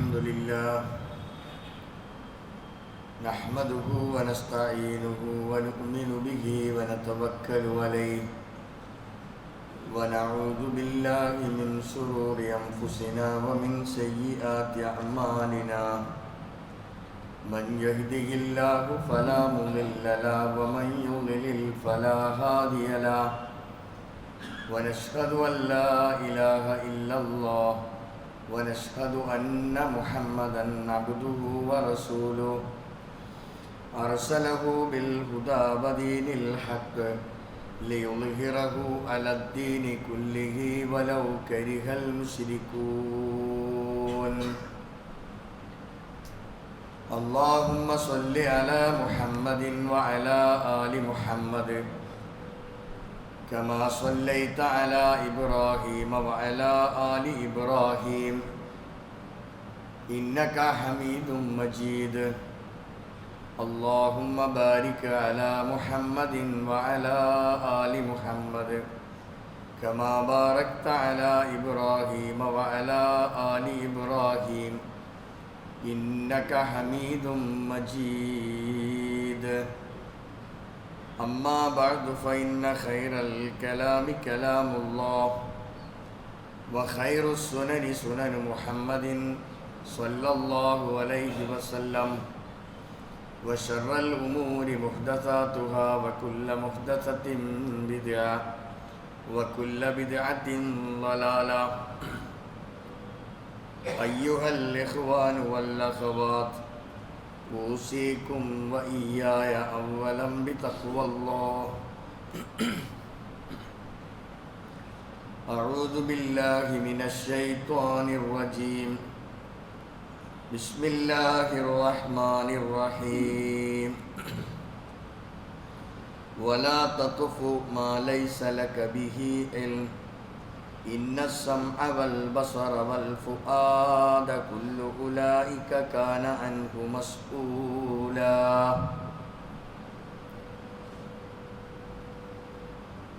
الحمد لله نحمده ونستعينه ونؤمن به ونتوكل عليه ونعوذ بالله من شرور أنفسنا ومن سيئات أعمالنا من يهده الله فلا مضل له ومن يضلل فلا هادي له ونشهد أن لا إله إلا الله ونشهد أن محمدًا عبده ورسوله أرسله بالهدى ودين الحق ليظهره على الدين كله ولو كره المشركون اللهم صل على محمد وعلى آل محمد كما صليت على إبراهيم وعلى آل إبراهيم إنك حميد مجيد اللهم بارك على محمد وعلى آل محمد كما باركت على إبراهيم وعلى آل إبراهيم إنك حميد مجيد أما بعد فإن خير الكلام كلام الله وخير السنن سنن محمد صلى الله عليه وسلم وشر الأمور محدثاتها وكل محدثة بدعة وكل بدعة ضلالة أيها الإخوان والأخوات أوصيكم وإياي أولا بتقوى الله أعوذ بالله من الشيطان الرجيم بسم الله الرحمن الرحيم ولا تقف ما ليس لك به علم إن السمع والبصر والفؤاد كل أولئك كان عنه مسؤولا.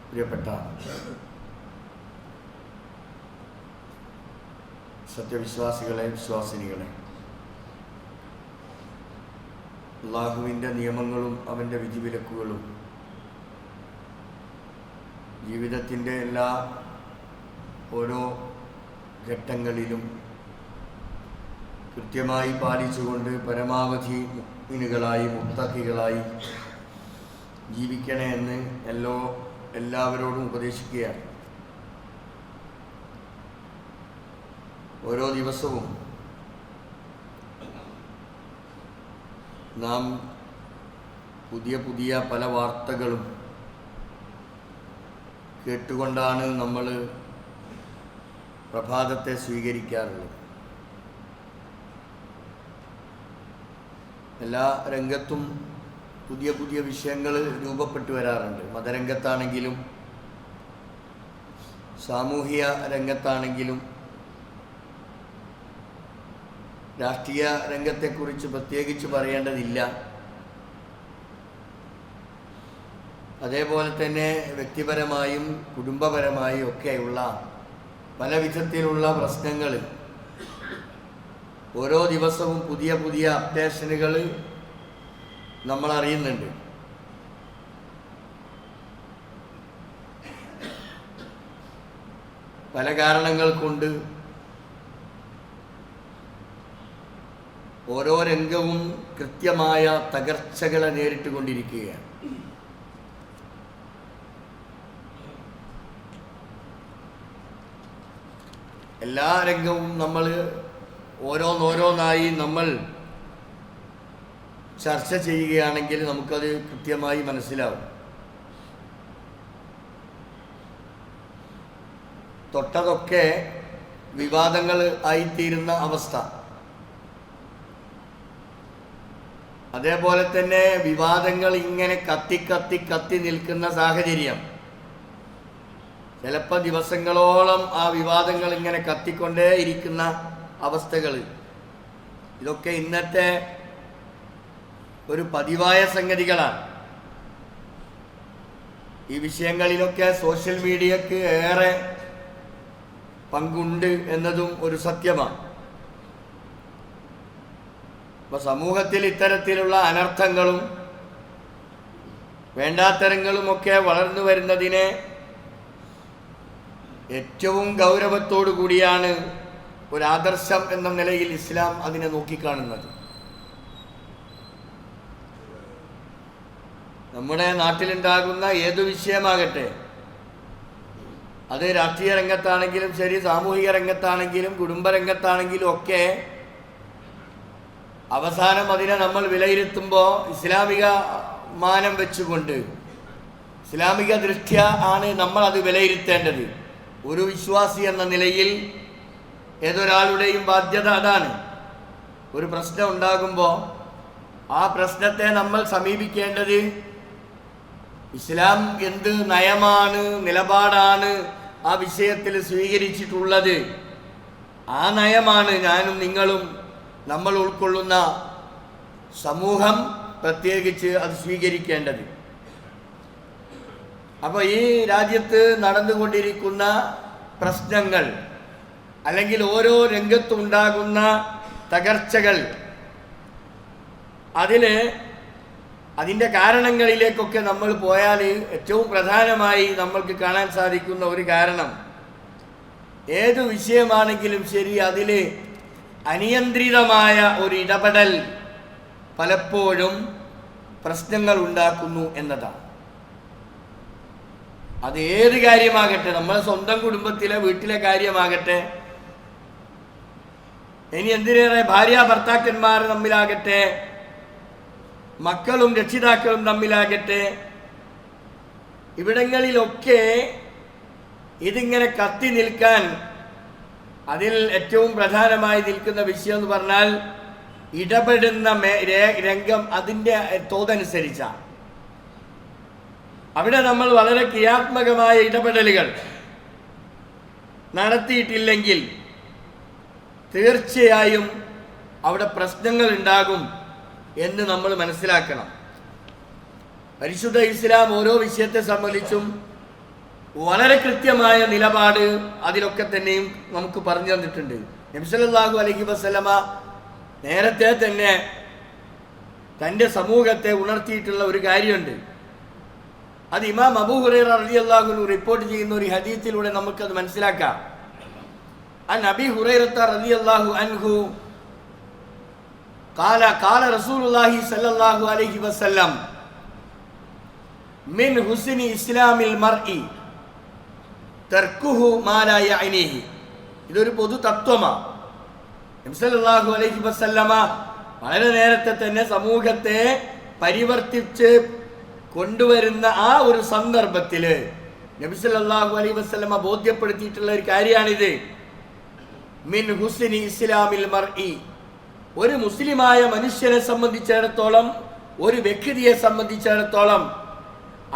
പ്രിയപ്പെട്ട സത്യവിശ്വാസികളെ, വിശ്വാസിനികളെ, അല്ലാഹുവിൻ്റെ നിയമങ്ങളും അവൻ്റെ വിധിവിലക്കുകളും ജീവിതത്തിൻ്റെ എല്ലാ ഓരോ ഘട്ടങ്ങളിലും കൃത്യമായി പാലിച്ചുകൊണ്ട് പരമാവധി മുഅ്മിനുകളായി മുത്തഖികളായി ജീവിക്കണേ എന്ന് എല്ലാവരോടും ഉപദേശിക്കുകയാണ്. ഓരോ ദിവസവും നാം പുതിയ പുതിയ പല വാർത്തകളും കേട്ടുകൊണ്ടാണ് നമ്മൾ പ്രഭാതത്തെ സ്വീകരിക്കാറുള്ളത്. എല്ലാ രംഗത്തും പുതിയ പുതിയ വിഷയങ്ങൾ രൂപപ്പെട്ടു വരാറുണ്ട്. മതരംഗത്താണെങ്കിലും സാമൂഹിക രംഗത്താണെങ്കിലും രാഷ്ട്രീയ രംഗത്തെക്കുറിച്ച് പ്രത്യേകിച്ച് പറയേണ്ടതില്ല. അതേപോലെ തന്നെ വ്യക്തിപരമായും കുടുംബപരമായും ഒക്കെയുള്ള പല വിധത്തിലുള്ള പ്രശ്നങ്ങൾ ഓരോ ദിവസവും പുതിയ പുതിയ അപ്ഡേഷനുകൾ നമ്മൾ അറിയുന്നുണ്ട്. പല കാരണങ്ങൾ കൊണ്ട് ഓരോ രംഗവും കൃത്യമായ തകർച്ചകളെ നേരിട്ടുകൊണ്ടിരിക്കുകയാണ്. എല്ലാ രംഗവും നമ്മൾ ഓരോന്നോരോന്നായി നമ്മൾ ചർച്ച ചെയ്യുകയാണെങ്കിൽ നമുക്കത് കൃത്യമായി മനസ്സിലാവും. തൊട്ടതൊക്കെ വിവാദങ്ങൾ ആയിത്തീരുന്ന അവസ്ഥ, അതേപോലെ തന്നെ വിവാദങ്ങൾ ഇങ്ങനെ കത്തി നിൽക്കുന്ന സാഹചര്യം, ചിലപ്പോൾ ദിവസങ്ങളോളം ആ വിവാദങ്ങൾ ഇങ്ങനെ കത്തിക്കൊണ്ടേ ഇരിക്കുന്ന അവസ്ഥകൾ, ഇതൊക്കെ ഇന്നത്തെ ഒരു പതിവായ സംഗതികളാണ്. ഈ വിഷയങ്ങളിലൊക്കെ സോഷ്യൽ മീഡിയക്ക് ഏറെ പങ്കുണ്ട് എന്നതും ഒരു സത്യമാണ്. അപ്പോൾ സമൂഹത്തിൽ ഇത്തരത്തിലുള്ള അനർത്ഥങ്ങളും വേണ്ടാത്തരങ്ങളുമൊക്കെ വളർന്നു വരുന്നതിനെ ഏറ്റവും ഗൗരവത്തോടു കൂടിയാണ് ഒരു ആദർശം എന്ന നിലയിൽ ഇസ്ലാം അതിനെ നോക്കിക്കാണുന്നത്. നമ്മുടെ നാട്ടിലുണ്ടാകുന്ന ഏതു വിഷയമാകട്ടെ, അത് രാഷ്ട്രീയ രംഗത്താണെങ്കിലും ശരി, സാമൂഹിക രംഗത്താണെങ്കിലും കുടുംബരംഗത്താണെങ്കിലും ഒക്കെ അവസാനം അതിനെ നമ്മൾ വിലയിരുത്തുമ്പോൾ ഇസ്ലാമിക മാനം വെച്ചുകൊണ്ട്, ഇസ്ലാമിക ദൃഷ്ട്യ ആണ് നമ്മൾ അത് വിലയിരുത്തേണ്ടത്. ഒരു വിശ്വാസി എന്ന നിലയിൽ ഏതൊരാളുടെയും ബാധ്യത അതാണ്. ഒരു പ്രശ്നം ഉണ്ടാകുമ്പോൾ ആ പ്രശ്നത്തെ നമ്മൾ സമീപിക്കേണ്ടത് ഇസ്ലാം എന്ത് നയമാണ്, നിലപാടാണ് ആ വിഷയത്തിൽ സ്വീകരിച്ചിട്ടുള്ളത്, ആ നയമാണ് ഞാനും നിങ്ങളും നമ്മൾ ഉൾക്കൊള്ളുന്ന സമൂഹം പ്രത്യേകിച്ച് അത് സ്വീകരിക്കേണ്ടത്. അപ്പോൾ ഈ രാജ്യത്ത് നടന്നുകൊണ്ടിരിക്കുന്ന പ്രശ്നങ്ങൾ അല്ലെങ്കിൽ ഓരോ രംഗത്തുണ്ടാകുന്ന തകർച്ചകൾ, അതിൻ്റെ കാരണങ്ങളിലേക്കൊക്കെ നമ്മൾ പോയാൽ ഏറ്റവും പ്രധാനമായി നമ്മൾക്ക് കാണാൻ സാധിക്കുന്ന ഒരു കാരണം, ഏതു വിഷയമാണെങ്കിലും ശരി അതിൽ അനിയന്ത്രിതമായ ഒരു ഇടപെടൽ പലപ്പോഴും പ്രശ്നങ്ങൾ ഉണ്ടാക്കുന്നു എന്നതാണ്. അത് ഏത് കാര്യമാകട്ടെ, നമ്മളെ സ്വന്തം കുടുംബത്തിലെ വീട്ടിലെ കാര്യമാകട്ടെ, ഇനി എന്തിനേറെ ഭാര്യ ഭർത്താക്കന്മാർ തമ്മിലാകട്ടെ, മക്കളും രക്ഷിതാക്കളും തമ്മിലാകട്ടെ, ഇവിടങ്ങളിലൊക്കെ ഇതിങ്ങനെ കത്തി നിൽക്കാൻ അതിൽ ഏറ്റവും പ്രധാനമായി നിൽക്കുന്ന വിഷയം എന്ന് പറഞ്ഞാൽ ഇടപെടുന്ന രംഗം അതിൻ്റെ തോതനുസരിച്ചാണ്. അവിടെ നമ്മൾ വളരെ ക്രിയാത്മകമായ ഇടപെടലുകൾ നടത്തിയിട്ടില്ലെങ്കിൽ തീർച്ചയായും അവിടെ പ്രശ്നങ്ങൾ ഉണ്ടാകും എന്ന് നമ്മൾ മനസ്സിലാക്കണം. പരിശുദ്ധ ഇസ്ലാം ഓരോ വിഷയത്തെ സംബന്ധിച്ചും വളരെ കൃത്യമായ നിലപാട് അതിലൊക്കെ തന്നെയും നമുക്ക് പറഞ്ഞു തന്നിട്ടുണ്ട്. നബി സല്ലല്ലാഹു അലൈഹി വസല്ലമ നേരത്തെ തന്നെ തൻ്റെ സമൂഹത്തെ ഉണർത്തിയിട്ടുള്ള ഒരു കാര്യമുണ്ട്. അത് ഇമാം അബൂ ഹുറൈറ റളിയല്ലാഹു അൻഹു റിപ്പോർട്ട് ചെയ്യുന്ന ഒരു ഹദീസിലൂടെ നമുക്കത് മനസ്സിലാക്കാം. അൻ അബീ ഹുറൈറ റളിയല്ലാഹു അൻഹു ഖാല റസൂലുള്ളാഹി സ്വല്ലല്ലാഹു അലൈഹി വസല്ലം മിൻ ഹുസ്നി ഇസ്ലാമിൽ മർഇ തർക്കുഹു മാ ലാ യഅനിഹി. ഇതൊരു പൊതു തത്വമാണ്. നബി സല്ലല്ലാഹു അലൈഹി വസല്ലമ വളരെ നേരത്തെ തന്നെ സമൂഹത്തെ പരിവർത്തിച്ച് കൊണ്ടുവരുന്ന ആ ഒരു സന്ദർഭത്തിൽ നബി സല്ലല്ലാഹു അലൈഹി വസല്ലമ ബോധ്യപ്പെടുത്തിയിട്ടുള്ള ഒരു കാര്യമാണിത്. മിൻ ഹുസ്നി ഇസ്ലാമിൽ മർഇ, ഒരു മുസ്ലിമായ മനുഷ്യനെ സംബന്ധിച്ചിടത്തോളം, ഒരു വ്യക്തിയെ സംബന്ധിച്ചിടത്തോളം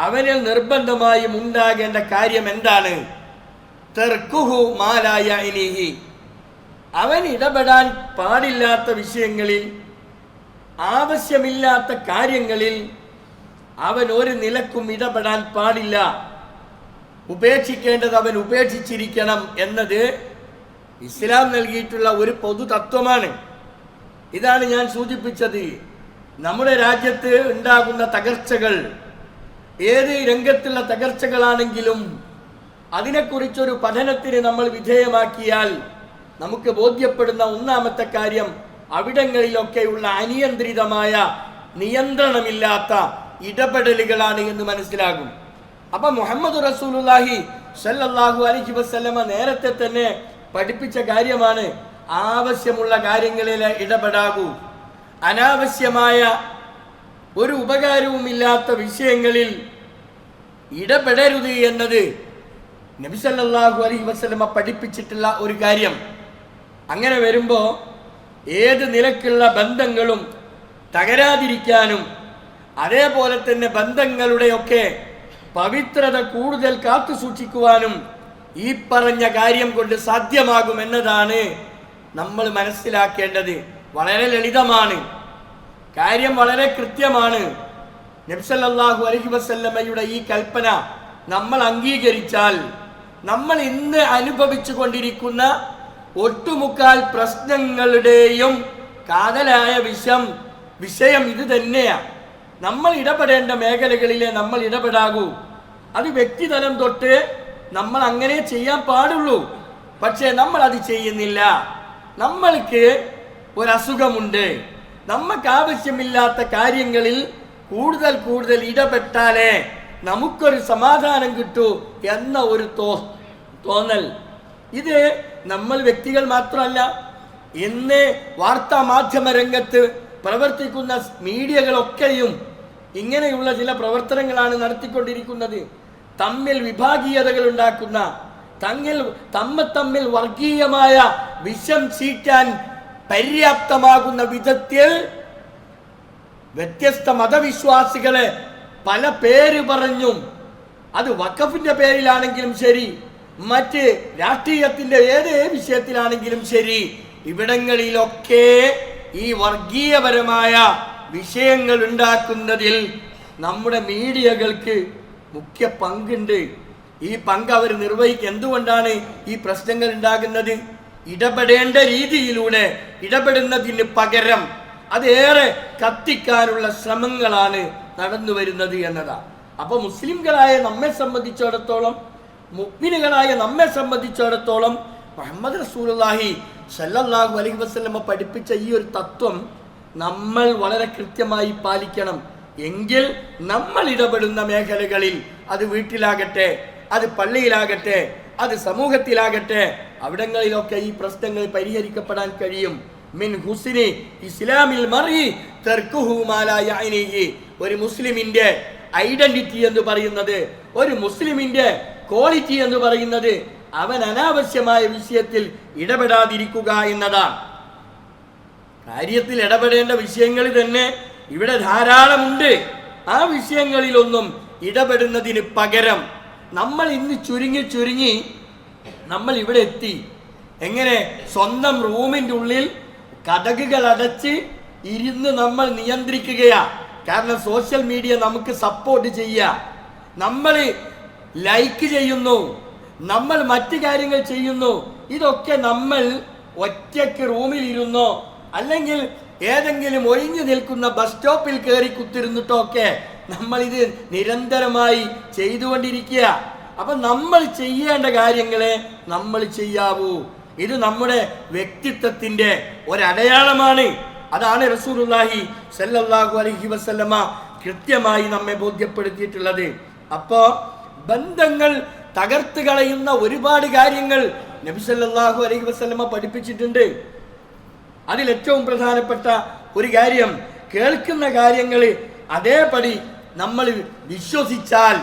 അവനിൽ നിർബന്ധമായും ഉണ്ടാകേണ്ട കാര്യം എന്താണ്? തർക്കുഹു മാ ലാ യഅനിഹി, അവൻ ഇടപെടാൻ പാടില്ലാത്ത വിഷയങ്ങളിൽ, ആവശ്യമില്ലാത്ത കാര്യങ്ങളിൽ അവൻ ഒരു നിലക്കും ഇടപെടാൻ പാടില്ല. ഉപേക്ഷിക്കേണ്ടത് അവൻ ഉപേക്ഷിച്ചിരിക്കണം എന്നത് ഇസ്ലാം നൽകിയിട്ടുള്ള ഒരു പൊതു തത്വമാണ്. ഇതാണ് ഞാൻ സൂചിപ്പിച്ചത്. നമ്മുടെ രാജ്യത്ത് ഉണ്ടാകുന്ന തകർച്ചകൾ, ഏത് രംഗത്തുള്ള തകർച്ചകളാണെങ്കിലും അതിനെക്കുറിച്ചൊരു പഠനത്തിന് നമ്മൾ വിധേയമാക്കിയാൽ നമുക്ക് ബോധ്യപ്പെടുന്ന ഒന്നാമത്തെ കാര്യം അവിടങ്ങളിലൊക്കെയുള്ള അനിയന്ത്രിതമായ, നിയന്ത്രണമില്ലാത്ത ഇടപെടലുകളാണ് എന്ന് മനസ്സിലാകും. അപ്പം മുഹമ്മദ് റസൂലുള്ളാഹി സ്വല്ലല്ലാഹു അലൈഹി വസല്ലമ നേരത്തെ തന്നെ പഠിപ്പിച്ച കാര്യമാണ്, ആവശ്യമുള്ള കാര്യങ്ങളിൽ ഇടപെടാകൂ, അനാവശ്യമായ ഒരു ഉപകാരവുമില്ലാത്ത വിഷയങ്ങളിൽ ഇടപെടരുത് എന്നത് നബി സല്ലല്ലാഹു അലൈഹി വസല്ലമ പഠിപ്പിച്ചിട്ടുള്ള ഒരു കാര്യം. അങ്ങനെ വരുമ്പോൾ ഏത് നിലക്കുള്ള ബന്ധങ്ങളും തകരാതിരിക്കാനും അതേപോലെ തന്നെ ബന്ധങ്ങളുടെയൊക്കെ പവിത്രത കൂടുതൽ കാത്തു സൂക്ഷിക്കുവാനും ഈ പറഞ്ഞ കാര്യം കൊണ്ട് സാധ്യമാകുമെന്നതാണ് നമ്മൾ മനസ്സിലാക്കേണ്ടത്. വളരെ ലളിതമാണ്, കാര്യം വളരെ കൃത്യമാണ്. നബി സല്ലല്ലാഹു അലൈഹി വസല്ലമയുടെ ഈ കൽപ്പന നമ്മൾ അംഗീകരിച്ചാൽ നമ്മൾ ഇന്ന് അനുഭവിച്ചു കൊണ്ടിരിക്കുന്ന ഒട്ടുമുക്കാൽ പ്രശ്നങ്ങളുടെയും കാതലായ വിഷയം ഇത് തന്നെയാണ്. നമ്മൾ ഇടപെടേണ്ട മേഖലകളിലെ നമ്മൾ ഇടപെടാകൂ. അത് വ്യക്തിതലം തൊട്ട് നമ്മൾ അങ്ങനെ ചെയ്യാൻ പാടുള്ളൂ. പക്ഷേ നമ്മൾ അത് ചെയ്യുന്നില്ല. നമ്മൾക്ക് ഒരസുഖമുണ്ട്, നമുക്ക് ആവശ്യമില്ലാത്ത കാര്യങ്ങളിൽ കൂടുതൽ ഇടപെട്ടാലേ നമുക്കൊരു സമാധാനം കിട്ടൂ എന്ന ഒരു തോന്നൽ. ഇത് നമ്മൾ വ്യക്തികൾ മാത്രമല്ല, ഇന്ന് വാർത്താ മാധ്യമ രംഗത്ത് പ്രവർത്തിക്കുന്ന മീഡിയകളൊക്കെയും ഇങ്ങനെയുള്ള ചില പ്രവർത്തനങ്ങളാണ് നടത്തിക്കൊണ്ടിരിക്കുന്നത്. തമ്മിൽ വിഭാഗീയതകൾ ഉണ്ടാക്കുന്ന, തമ്മിൽ വർഗീയമായ വിഷം ചീറ്റാൻ പര്യാപ്തമാകുന്ന വിധത്തിൽ വ്യത്യസ്ത മതവിശ്വാസികളെ പല പേര് പറഞ്ഞും, അത് വഖഫിന്റെ പേരിലാണെങ്കിലും ശരി, മറ്റ് രാഷ്ട്രീയത്തിന്റെ ഏത് വിഷയത്തിലാണെങ്കിലും ശരി, ഇവിടങ്ങളിലൊക്കെ ഈ വർഗീയപരമായ വിഷയങ്ങൾ ഉണ്ടാക്കുന്നതിൽ നമ്മുടെ മീഡിയകൾക്ക് മുഖ്യ പങ്കുണ്ട്. ഈ പങ്ക് അവർ നിർവഹിക്കുക. എന്തുകൊണ്ടാണ് ഈ പ്രശ്നങ്ങൾ ഉണ്ടാകുന്നത്? ഇടപെടേണ്ട രീതിയിലൂടെ ഇടപെടുന്നതിന് പകരം അതേറെ കത്തിക്കാനുള്ള ശ്രമങ്ങളാണ് നടന്നു വരുന്നത് എന്നതാണ്. അപ്പൊ മുസ്ലിംകളായ നമ്മെ സംബന്ധിച്ചിടത്തോളം, മുഅ്മിനുകളായ നമ്മെ സംബന്ധിച്ചിടത്തോളം മുഹമ്മദ് റസൂലുള്ളാഹി സ്വല്ലല്ലാഹു അലൈഹി വസല്ലമ പഠിപ്പിച്ച ഈ ഒരു തത്വം നമ്മൾ വളരെ കൃത്യമായി പാലിക്കണം. എങ്കിൽ നമ്മൾ ഇടപെടുന്ന മേഖലകളിൽ, അത് വീട്ടിലാകട്ടെ, അത് പള്ളിയിലാകട്ടെ, അത് സമൂഹത്തിലാകട്ടെ, അവിടങ്ങളിലൊക്കെ ഈ പ്രശ്നങ്ങൾ പരിഹരിക്കപ്പെടാൻ കഴിയും. മിൻ ഹുസ്നി ഇസ്ലാമിൽ മർഇ തർക്കുഹു മാ ലാ യഅനിഹി. ഒരു മുസ്ലിമിന്റെ ഐഡന്റിറ്റി എന്ന് പറയുന്നത്, ഒരു മുസ്ലിമിന്റെ ക്വാളിറ്റി എന്ന് പറയുന്നത് അവൻ അനാവശ്യമായ വിഷയത്തിൽ ഇടപെടാതിരിക്കുക എന്നതാണ്. കാര്യത്തിൽ ഇടപെടേണ്ട വിഷയങ്ങൾ തന്നെ ഇവിടെ ധാരാളമുണ്ട്. ആ വിഷയങ്ങളിലൊന്നും ഇടപെടുന്നതിന് പകരം നമ്മൾ ഇന്ന് ചുരുങ്ങി നമ്മൾ ഇവിടെ എത്തി. എങ്ങനെ? സ്വന്തം റൂമിൻ്റെ ഉള്ളിൽ കതകുകൾ അടച്ച് ഇരുന്ന് നമ്മൾ നിയന്ത്രിക്കുകയാ. കാരണം സോഷ്യൽ മീഡിയ നമുക്ക് സപ്പോർട്ട് ചെയ്യുക, നമ്മൾ ലൈക്ക് ചെയ്യുന്നു, നമ്മൾ മറ്റു കാര്യങ്ങൾ ചെയ്യുന്നു. ഇതൊക്കെ നമ്മൾ ഒറ്റയ്ക്ക് റൂമിൽ ഇരുന്നോ അല്ലെങ്കിൽ ഏതെങ്കിലും ഒഴിഞ്ഞു നിൽക്കുന്ന ബസ് സ്റ്റോപ്പിൽ കയറി കുത്തിരുന്നിട്ടോ ഒക്കെ നമ്മൾ ഇത് നിരന്തരമായി ചെയ്തുകൊണ്ടിരിക്കുക. അപ്പൊ നമ്മൾ ചെയ്യേണ്ട കാര്യങ്ങളെ നമ്മൾ ചെയ്യാവൂ. ഇത് നമ്മുടെ വ്യക്തിത്വത്തിന്റെ ഒരടയാളമാണ്. അതാണ് റസൂലുള്ളാഹി സ്വല്ലല്ലാഹു അലൈഹി വസല്ലമ കൃത്യമായി നമ്മെ ബോധ്യപ്പെടുത്തിയിട്ടുള്ളത്. അപ്പോ ബന്ധങ്ങൾ തകർത്ത് കളയുന്ന ഒരുപാട് കാര്യങ്ങൾ നബി സല്ലല്ലാഹു അലൈഹി വസല്ലമ പഠിപ്പിച്ചിട്ടുണ്ട്. അതിൽ ഏറ്റവും പ്രധാനപ്പെട്ട ഒരു കാര്യം, കേൾക്കുന്ന കാര്യങ്ങൾ അതേപടി നമ്മൾ വിശ്വസിച്ചാൽ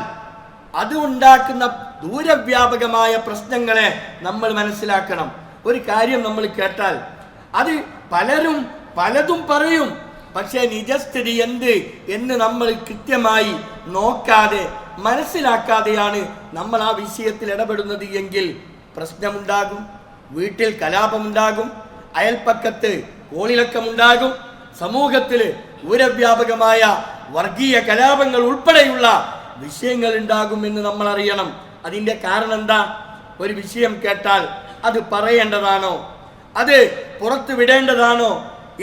അത് ഉണ്ടാക്കുന്ന ദൂരവ്യാപകമായ പ്രശ്നങ്ങളെ നമ്മൾ മനസ്സിലാക്കണം. ഒരു കാര്യം നമ്മൾ കേട്ടാൽ അത് പലതും പറയും, പക്ഷേ നിജസ്ഥിതി എന്ത് എന്ന് നമ്മൾ കൃത്യമായി നോക്കാതെ മനസ്സിലാക്കാതെയാണ് നമ്മൾ ആ വിഷയത്തിൽ ഇടപെടുന്നത് എങ്കിൽ പ്രശ്നമുണ്ടാകും, വീട്ടിൽ കലാപമുണ്ടാകും, അയൽപ്പക്കത്ത് കോളിളക്കമുണ്ടാകും, സമൂഹത്തിൽ ദൂരവ്യാപകമായ വർഗീയ കലാപങ്ങൾ ഉൾപ്പെടെയുള്ള വിഷയങ്ങൾ ഉണ്ടാകുമെന്ന് നമ്മൾ അറിയണം. അതിൻ്റെ കാരണം എന്താ? ഒരു വിഷയം കേട്ടാൽ അത് പറയേണ്ടതാണോ, അത് പുറത്തു വിടേണ്ടതാണോ,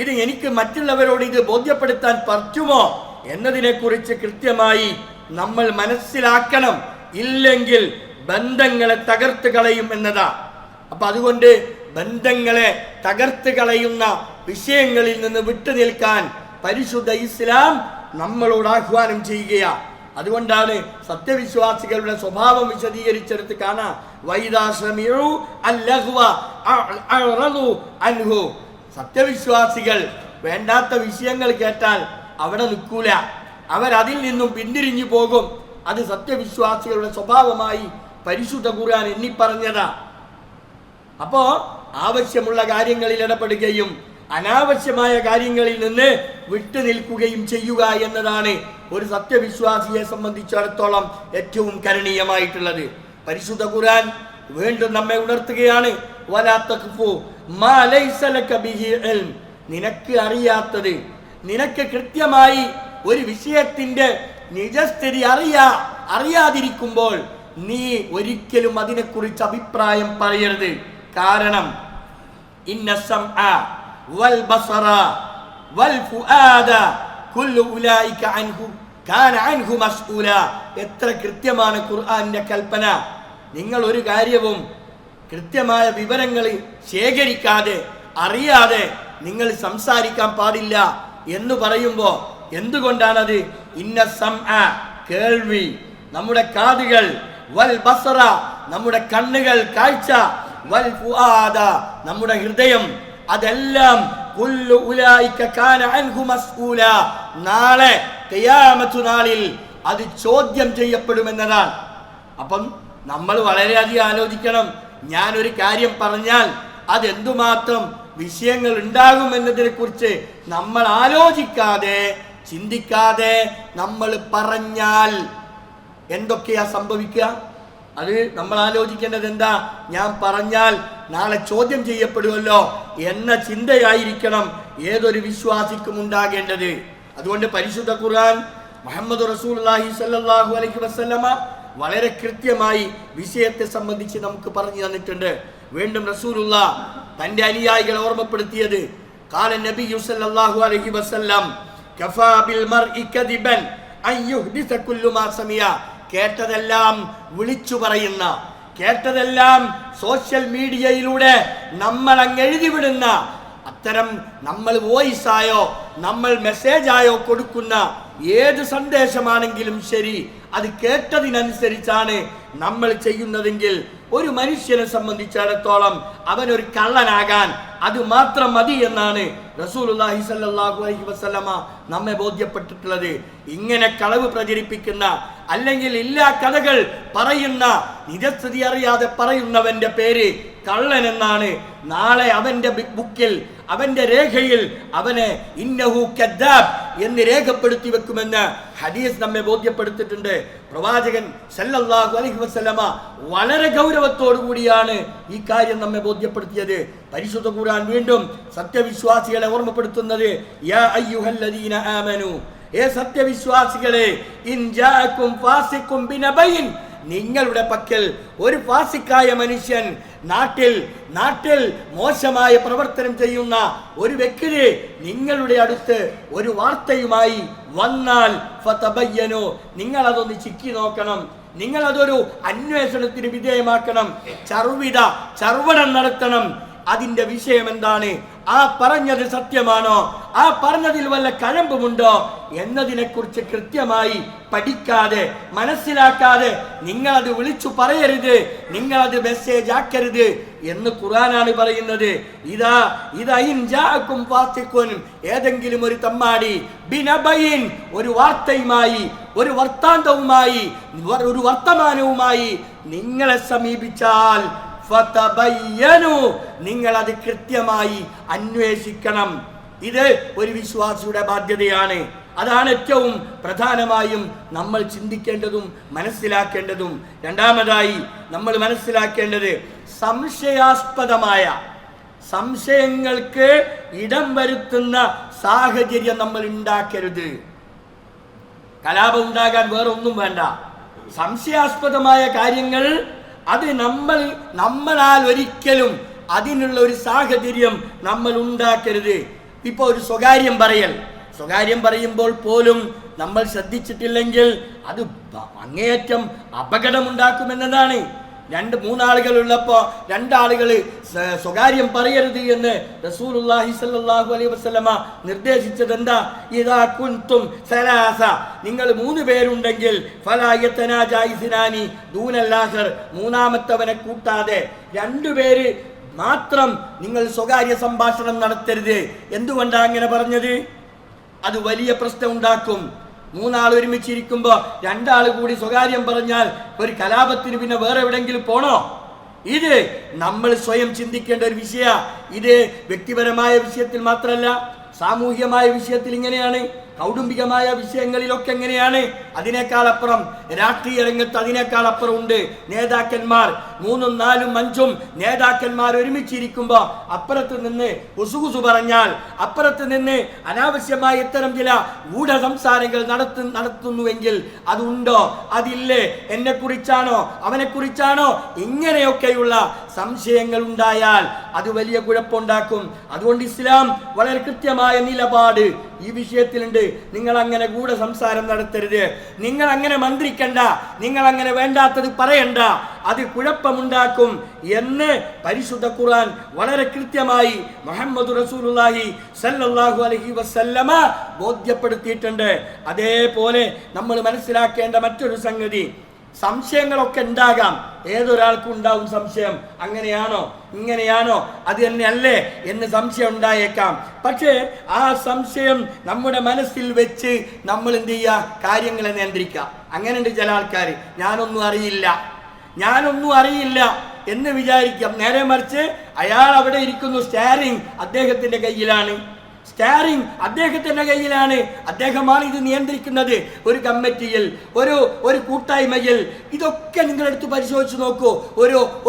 ഇത് എനിക്ക് മറ്റുള്ളവരോട് ഇത് ബോധ്യപ്പെടുത്താൻ പറ്റുമോ എന്നതിനെക്കുറിച്ച് കൃത്യമായി നമ്മൾ മനസ്സിലാക്കണം. ഇല്ലെങ്കിൽ ബന്ധങ്ങളെ തകർത്ത് കളയും എന്നതാ. അപ്പൊ അതുകൊണ്ട് ബന്ധങ്ങളെ തകർത്ത് കളയുന്ന വിഷയങ്ങളിൽ നിന്ന് വിട്ടുനിൽക്കാൻ പരിശുദ്ധ ഇസ്ലാം നമ്മളോട് ആഹ്വാനം ചെയ്യുകയാ. അതുകൊണ്ടാണ് സത്യവിശ്വാസികളുടെ സ്വഭാവം വിശദീകരിച്ചെടുത്ത് കാണാം. സത്യവിശ്വാസികൾ വേണ്ടാത്ത വിഷയങ്ങൾ കേട്ടാൽ അവിടെ നിൽക്കൂല, അവരതിൽ നിന്നും പിന്തിരിഞ്ഞു പോകും. അത് സത്യവിശ്വാസികളുടെ സ്വഭാവമായി പരിശുദ്ധ ഖുർആൻ എണ്ണിപ്പറഞ്ഞതാ. അപ്പോ ആവശ്യമുള്ള കാര്യങ്ങളിൽ ഇടപെടുകയും അനാവശ്യമായ കാര്യങ്ങളിൽ നിന്ന് വിട്ടുനിൽക്കുകയും ചെയ്യുക എന്നതാണ് ഒരു സത്യവിശ്വാസിയെ സംബന്ധിച്ചിടത്തോളം ഏറ്റവും കരണീയമായിട്ടുള്ളത്. പരിശുദ്ധ ഖുർആൻ വീണ്ടും നമ്മെ ഉണർത്തുകയാണ്. വലാ തഖ്ഫു മാ ലൈസ ലക ബിഹി ഇൽം. നിനക്ക് അറിയാത്തത്, നിനക്ക് കൃത്യമായി ഒരു വിഷയത്തിന്റെ നിജസ്ഥിതി അറിയാതിരിക്കുമ്പോൾ നീ ഒരിക്കലും അതിനെക്കുറിച്ച് അഭിപ്രായം പറയരുത്. കാരണം ഇന്ന സംഅ വൽ ബസറ വൽ ഫുആദ കുല്ലു ഉലൈക അൻഹു കാന അൻഹു മസ്ഊല. എത്ര കൃത്യമാണ് ഖുർആന്റെ കൽപ്പന. നിങ്ങൾ ഒരു കാര്യവും കൃത്യമായ വിവരങ്ങൾ ശേഖരിക്കാതെ അറിയാതെ നിങ്ങൾ സംസാരിക്കാൻ പാടില്ല എന്ന് പറയുമ്പോൾ എന്തുകൊണ്ടാണത്? ഇന്ന സംഅ കേൾവി, നമ്മുടെ കാതുകൾ, വൽ ബസറ നമ്മുടെ കണ്ണുകൾ കാഴ്ച, വൽ ഫുആദ നമ്മുടെ ഹൃദയം, അതെല്ലാം കുല്ലു ഉലൈക കാന അൻഹു മസ്ഊല നാളെ ഖിയാമത്ത് നാളിൽ അത് ചോദ്യം ചെയ്യപ്പെടുമെന്നതാണ്. അപ്പം നമ്മൾ വളരെയധികം ആലോചിക്കണം. ഞാനൊരു കാര്യം പറഞ്ഞാൽ അതെന്തുമാത്രം വിഷയങ്ങൾ ഉണ്ടാകുമെന്നതിനെ കുറിച്ച് നമ്മൾ ആലോചിക്കാതെ ചിന്തിക്കാതെ നമ്മൾ പറഞ്ഞാൽ എന്തൊക്കെയാ സംഭവിക്കുക? അത് നമ്മൾ ആലോചിക്കേണ്ടത് എന്താ? ഞാൻ പറഞ്ഞാൽ നാളെ ചോദ്യം ചെയ്യപ്പെടുമല്ലോ എന്ന ചിന്തയായിരിക്കണം ഏതൊരു വിശ്വാസിക്കും ഉണ്ടാകേണ്ടത്. അതുകൊണ്ട് പരിശുദ്ധ ഖുർആൻ മുഹമ്മദ് റസൂലുള്ളാഹി സ്വല്ലല്ലാഹു അലൈഹി വസല്ലമ വളരെ കൃത്യമായി വിഷയത്തെ സംബന്ധിച്ച് നമുക്ക് പറഞ്ഞു തന്നിട്ടുണ്ട്. വീണ്ടും റസൂലുള്ളാഹ് തന്റെ അനുയായികളെ ഓർമ്മപ്പെടുത്തിയത് ഖാല നബിയു സ്വല്ലല്ലാഹു അലൈഹി വസല്ലം കഫാ ബിൽ മർഇ കദിബൻ അൻ യുഹ്ദിസ കുല്ലു മാ സമിയ. കേട്ടതെല്ലാം വിളിച്ചു പറയുന്ന, കേട്ടതെല്ലാം സോഷ്യൽ മീഡിയയിലൂടെ നമ്മൾ അങ്ങ് എഴുതിവിടുന്ന, അത്തരം നമ്മൾ വോയിസ് ആയോ നമ്മൾ മെസ്സേജ് ആയോ കൊടുക്കുന്ന ഏത് സന്ദേശമാണെങ്കിലും ശരി, അത് കേട്ടതിനനുസരിച്ചാണ് നമ്മൾ ചെയ്യുന്നതെങ്കിൽ ഒരു മനുഷ്യനെ സംബന്ധിച്ചിടത്തോളം അവനൊരു കള്ളനാകാൻ അത് മാത്രം മതി എന്നാണ് റസൂലുള്ളാഹി സ്വല്ലല്ലാഹു അലൈഹി വസല്ലമ നമ്മെ ബോധ്യപ്പെട്ടിട്ടുള്ളത്. ഇങ്ങനെ കളവ് പ്രചരിപ്പിക്കുന്ന അല്ലെങ്കിൽ ഇല്ലാ കഥകൾ പറയുന്ന, നിജസ്ഥിതി അറിയാതെ പറയുന്നവന്റെ പേര് കള്ളൻ എന്നാണ് നാളെ അവന്റെ ബുക്കിൽ, അവന്റെ രേഖയിൽ അവനെ ഇന്നഹു കദ്ദാബ് എന്ന് രേഖപ്പെടുത്തി വെക്കുമെന്ന് ഹദീസ് നമ്മെ ബോധ്യപ്പെടുത്തിയിട്ടുണ്ട്. പ്രവാചകൻ സല്ലല്ലാഹു അലൈഹി വസല്ലമ വളരെ ഗൗരവത്തോടു കൂടിയാണ് ഈ കാര്യം നമ്മെ ബോധ്യപ്പെടുത്തിയത്. പരിശുദ്ധ ഖുർആൻ വീണ്ടും സത്യവിശ്വാസികളെ ഓർമ്മപ്പെടുത്തുന്നത് യാ അയ്യുഹല്ലദീന ആമനു, ഏ സത്യവിശ്വാസികളെ, ഇൻ ജാഅകും ഫാസിഖും ബിനബയിൻ, നിങ്ങളുടെ പക്കൽ ഒരു ഫാസിക്കായ മനുഷ്യൻ, നാട്ടിൽ മോശമായ പ്രവർത്തനം ചെയ്യുന്ന ഒരു വ്യക്തി നിങ്ങളുടെ അടുത്ത് ഒരു വാർത്തയുമായി വന്നാൽ ഫതബയ്യനു, നിങ്ങൾ അതൊന്ന് ചിക്കി നോക്കണം, നിങ്ങൾ അതൊരു അന്വേഷണത്തിന് വിധേയമാക്കണം, ചർവണം നടത്തണം. അതിന്റെ വിഷയം എന്താണ്? ആ പറഞ്ഞത് സത്യമാണോ? ആ പറഞ്ഞതിൽ വല്ല കഴമ്പുമുണ്ടോ എന്നതിനെ കുറിച്ച് കൃത്യമായി പഠിക്കാതെ മനസ്സിലാക്കാതെ നിങ്ങളത് വിളിച്ചു പറയരുത്, നിങ്ങളത് മെസ്സേജ് ആക്കരുത് എന്ന് ഖുർആനാണ് പറയുന്നത്. ഏതെങ്കിലും ഒരു തമ്മാടി ബിനബയിൻ ഒരു വാർത്തയുമായി, ഒരു വർത്താന്തവുമായി, ഒരു വർത്തമാനവുമായി നിങ്ങളെ സമീപിച്ചാൽ ഫതബയ്യനു, നിങ്ങൾ അത് കൃത്യമായി അന്വേഷിക്കണം. ഇത് ഒരു വിശ്വാസിയുടെ ബാധ്യതയാണ്. അതാണ് ഏറ്റവും പ്രധാനമായും നമ്മൾ ചിന്തിക്കേണ്ടതും മനസ്സിലാക്കേണ്ടതും. രണ്ടാമതായി നമ്മൾ മനസ്സിലാക്കേണ്ടത് സംശയാസ്പദമായ, സംശയങ്ങൾക്ക് ഇടം വരുത്തുന്ന സാഹചര്യം നമ്മൾ ഉണ്ടാക്കരുത്. കലാപം ഉണ്ടാകാൻ വേറെ ഒന്നും വേണ്ട. സംശയാസ്പദമായ കാര്യങ്ങൾ അത് നമ്മളാൽ ഒരിക്കലും അതിനുള്ള ഒരു സാഹചര്യം നമ്മൾ ഉണ്ടാക്കരുത്. ഇപ്പൊ ഒരു സ്വകാര്യം പറയുമ്പോൾ പോലും നമ്മൾ ശ്രദ്ധിച്ചിട്ടില്ലെങ്കിൽ അത് അങ്ങേയറ്റം അപകടമുണ്ടാക്കുമെന്നതാണ്. 2-3 ആളുകൾ ഉള്ളപ്പോ 2 ആളുകൾ സ്വകാര്യം പറയരുത് എന്ന് റസൂലുള്ളാഹി സ്വല്ലല്ലാഹു അലൈഹി വസല്ലമ നിർദ്ദേശിച്ചത് എന്താ? ഇദാ കുൻതും സലാസ, നിങ്ങൾ 3 പേരുണ്ടെങ്കിൽ ഫലാ യതനാജാ ഇസ്നാനി ദൂനൽ ആഖർ, മൂന്നാമത്തവനെ കൂട്ടാതെ 2 പേര് മാത്രം നിങ്ങൾ സ്വകാര്യ സംഭാഷണം നടത്തരുത്. എന്തുകൊണ്ടാണ് അങ്ങനെ പറഞ്ഞത്? അത് വലിയ പ്രശ്നം ഉണ്ടാക്കും. 3 ആൾ ഒരുമിച്ചിരിക്കുമ്പോ 2 ആൾ കൂടി സ്വകാര്യം പറഞ്ഞാൽ ഒരു കലാപത്തിന് പിന്നെ വേറെ എവിടെയെങ്കിലും പോണോ? ഇത് നമ്മൾ സ്വയം ചിന്തിക്കേണ്ട ഒരു വിഷയ. ഇത് വ്യക്തിപരമായ വിഷയത്തിൽ മാത്രമല്ല, സാമൂഹ്യമായ വിഷയത്തിൽ ഇങ്ങനെയാണ്. കൗടുംബികമായ വിഷയങ്ങളിലൊക്കെ എങ്ങനെയാണ്? അതിനേക്കാളപ്പുറം രാഷ്ട്രീയ രംഗത്ത് അതിനേക്കാളപ്പുറം ഉണ്ട്. നേതാക്കന്മാർ 3ഉം 4ഉം 5ഉം നേതാക്കന്മാർ ഒരുമിച്ചിരിക്കുമ്പോൾ അപ്പുറത്ത് നിന്ന് കുസുകുസു പറഞ്ഞാൽ, അപ്പുറത്ത് നിന്ന് അനാവശ്യമായ ഇത്തരം ചില ഗൂഢ സംസാരങ്ങൾ നടത്തുന്നുവെങ്കിൽ അതുണ്ടോ? അതില്ലേ? എന്നെ കുറിച്ചാണോ അവനെ കുറിച്ചാണോ? ഇങ്ങനെയൊക്കെയുള്ള സംശയങ്ങൾ ഉണ്ടായാൽ അത് വലിയ കുഴപ്പമുണ്ടാക്കും. അതുകൊണ്ട് ഇസ്ലാം വളരെ കൃത്യമായ നിലപാട് ഈ വിഷയത്തിലുണ്ട്. നിങ്ങൾ അങ്ങനെ ഗൂഢ സംസാരം നടത്തരുത്, നിങ്ങൾ അങ്ങനെ മന്ത്രിക്കണ്ട, നിങ്ങൾ അങ്ങനെ വേണ്ടാത്തത് പറയണ്ട, അത് കുഴപ്പമുണ്ടാക്കും എന്ന് പരിശുദ്ധ ഖുർആൻ വളരെ കൃത്യമായി മുഹമ്മദ് റസൂലുള്ളാഹി സല്ലല്ലാഹു അലൈഹി വസല്ലമ ബോധ്യപ്പെടുത്തിയിട്ടുണ്ട്. അതേപോലെ നമ്മൾ മനസ്സിലാക്കേണ്ട മറ്റൊരു സംഗതി, സംശയങ്ങളൊക്കെ ഉണ്ടാകാം. ഏതൊരാൾക്കും ഉണ്ടാവും സംശയം. അങ്ങനെയാണോ ഇങ്ങനെയാണോ അത് തന്നെയല്ലേ എന്ന് സംശയം ഉണ്ടായേക്കാം. പക്ഷേ ആ സംശയം നമ്മുടെ മനസ്സിൽ വെച്ച് നമ്മൾ എന്ത് ചെയ്യുക? കാര്യങ്ങളെ നിയന്ത്രിക്കുക. അങ്ങനെയുണ്ട് ചില ആൾക്കാർ, ഞാനൊന്നും അറിയില്ല എന്ന് വിചാരിക്കാം. നേരെ മറിച്ച് അയാൾ അവിടെ ഇരിക്കുന്നു, സ്റ്റാരിങ് അദ്ദേഹത്തിന്റെ കയ്യിലാണ്, അദ്ദേഹമാണ് ഇത് നിയന്ത്രിക്കുന്നത്. ഒരു കമ്മിറ്റിയിൽ, ഒരു കൂട്ടായ്മയിൽ ഇതൊക്കെ നിങ്ങളെടുത്ത് പരിശോധിച്ച് നോക്കൂ.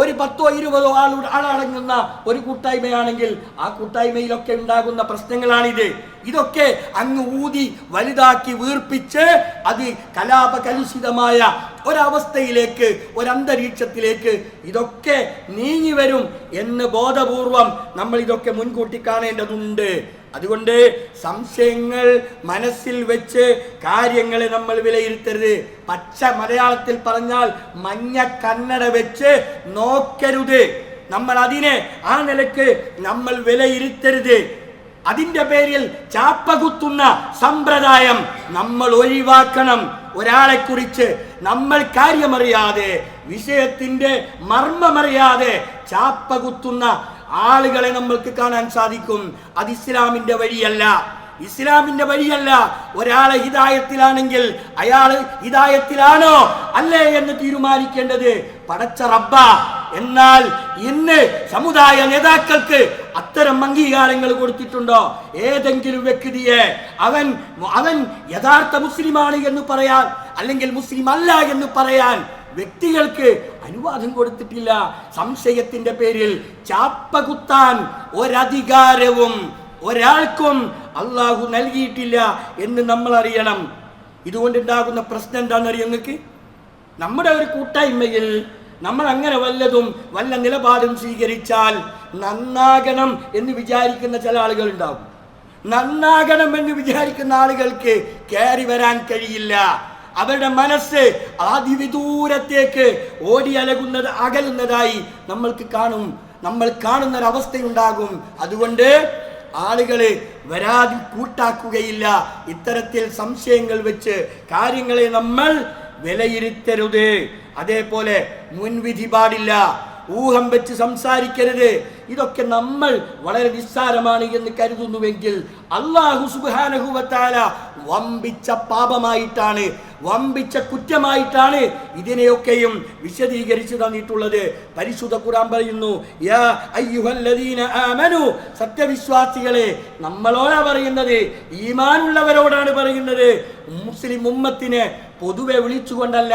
ഒരു 10ഓ 20ഓ ആളടങ്ങുന്ന ഒരു കൂട്ടായ്മയാണെങ്കിൽ ആ കൂട്ടായ്മയിലൊക്കെ ഉണ്ടാകുന്ന പ്രശ്നങ്ങളാണിത്. ഇതൊക്കെ അങ്ങ് ഊതി വലുതാക്കി വീർപ്പിച്ച് അത് കലാപകലുഷിതമായ ഒരവസ്ഥയിലേക്ക്, ഒരന്തരീക്ഷത്തിലേക്ക് ഇതൊക്കെ നീങ്ങി വരും എന്ന് ബോധപൂർവം നമ്മൾ ഇതൊക്കെ മുൻകൂട്ടി കാണേണ്ടതുണ്ട്. അതുകൊണ്ട് സംശയങ്ങൾ മനസ്സിൽ വെച്ച് കാര്യങ്ങളെ നമ്മൾ വിലയിരുത്തരുത്. പച്ച മലയാളത്തിൽ പറഞ്ഞാൽ മഞ്ഞ കണ്ണട വെച്ച് നോക്കരുത്. നമ്മൾ അതിനെ ആ നിലക്ക് നമ്മൾ വിലയിരുത്തരുത്. അതിന്റെ പേരിൽ ചാപ്പകുത്തുന്ന സമ്പ്രദായം നമ്മൾ ഒഴിവാക്കണം. ഒരാളെ കുറിച്ച് നമ്മൾ കാര്യമറിയാതെ, വിഷയത്തിന്റെ മർമ്മമറിയാതെ ചാപ്പകുത്തുന്ന ആളുകളെ നമ്മൾക്ക് കാണാൻ സാധിക്കും. അത് ഇസ്ലാമിന്റെ വഴിയല്ല. ഒരാളെ ഹിദായത്തിലാണെങ്കിൽ അയാൾ ഹിദായത്തിലാണോ അല്ലേ എന്ന് തീരുമാനിക്കേണ്ടത് പടച്ച റബ്ബ. എന്നാൽ ഇന്ന് സമുദായ നേതാക്കൾക്ക് അത്തരം അംഗീകാരങ്ങൾ കൊടുത്തിട്ടുണ്ടോ? ഏതെങ്കിലും വ്യക്തിയെ അവൻ യഥാർത്ഥ മുസ്ലിമാണ് എന്ന് പറയാൻ, അല്ലെങ്കിൽ മുസ്ലിം അല്ല എന്ന് പറയാൻ വ്യക്തികൾക്ക് അനുവാദം കൊടുത്തിട്ടില്ല. സംശയത്തിന്റെ പേരിൽ ചാപ്പകുത്താൻ ഒരധികാരവും ഒരാൾക്കും അള്ളാഹു നൽകിയിട്ടില്ല എന്ന് നമ്മൾ അറിയണം. ഇതുകൊണ്ടുണ്ടാകുന്ന പ്രശ്നം എന്താണെന്നറിയാം നിങ്ങൾക്ക്? നമ്മുടെ ഒരു കൂട്ടായ്മയിൽ നമ്മൾ അങ്ങനെ വല്ല നിലപാടും സ്വീകരിച്ചാൽ നന്നാകണം എന്ന് വിചാരിക്കുന്ന ചില ആളുകൾ ഉണ്ടാകും. നന്നാകണം എന്ന് വിചാരിക്കുന്ന ആളുകൾക്ക് കയറി വരാൻ കഴിയില്ല. അവരുടെ മനസ്സ് അതിവിദൂരത്തേക്ക് അകലുന്നതായി നമ്മൾ കാണുന്നൊരവസ്ഥയുണ്ടാകും. അതുകൊണ്ട് ആളുകളെ വരാതി കൂട്ടാക്കുകയില്ല. ഇത്തരത്തിൽ സംശയങ്ങൾ വെച്ച് കാര്യങ്ങളെ നമ്മൾ വിലയിരുത്തരുത്. അതേപോലെ മുൻവിധി പാടില്ല, ഊഹം വെച്ച് സംസാരിക്കരുത്. ഇതൊക്കെ നമ്മൾ വളരെ നിസ്സാരമാണ് എന്ന് കരുതുന്നുവെങ്കിൽ അല്ലാഹു സുബ്ഹാനഹു വ തആല വമ്പിച്ച പാപമായിട്ടാണ്, വമ്പിച്ച കുറ്റമായിട്ടാണ് ഇതിനെയൊക്കെയും വിശദീകരിച്ചു തന്നിട്ടുള്ളത്. പരിശുദ്ധ ഖുർആൻ പറയുന്നു, യാ അയ്യുഹല്ലദീന ആമനു, സത്യവിശ്വാസികളെ. നമ്മളോടാ പറയുന്നത്, ഈമാനുള്ളവരോടാണ് പറയുന്നത്. മുസ്ലിം ഉമ്മത്തിനെ പൊതുവെ വിളിച്ചുകൊണ്ടല്ല,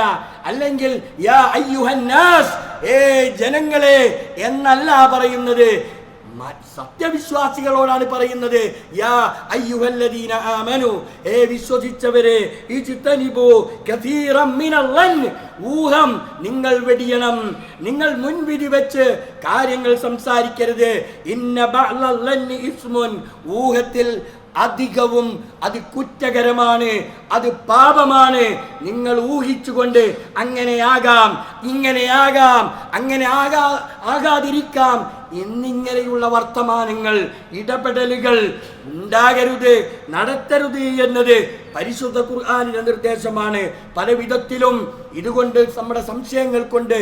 അല്ലെങ്കിൽ യാ അയ്യുഹന്നാസ്, ജനങ്ങളെ എന്നല്ല പറയുന്നത്, സത്യവിശ്വാസികളോടാണ് പറയുന്നത്. യാ അയ്യുഹല്ലദീന ആമനു, വിശ്വസിച്ചവരെ, ഇജ്തനിബു കസീറൻ മിനൽ ഊഹം നിങ്ങൾ വെടിയണം. നിങ്ങൾ മുൻവിധി വെച്ച് കാര്യങ്ങൾ സംസാരിക്കരുത്. ഇന്ന ബഅ്ലൽ ഇസ്മുൻ, ഊഹത്തിൽ അധികവും അത് കുറ്റകരമാണ്, അത് പാപമാണ്. നിങ്ങൾ ഊഹിച്ചുകൊണ്ട് അങ്ങനെയാകാം, ഇങ്ങനെയാകാം, അങ്ങനെ ആകാതിരിക്കാം എന്നിങ്ങനെയുള്ള വർത്തമാനങ്ങൾ, ഇടപെടലുകൾ ഉണ്ടാകരുത്, നടത്തരുത് എന്നത് പരിശുദ്ധ ഖുർആനിന്റെ നിർദ്ദേശമാണ്. പല വിധത്തിലും ഇതുകൊണ്ട് നമ്മുടെ സംശയങ്ങൾ കൊണ്ട്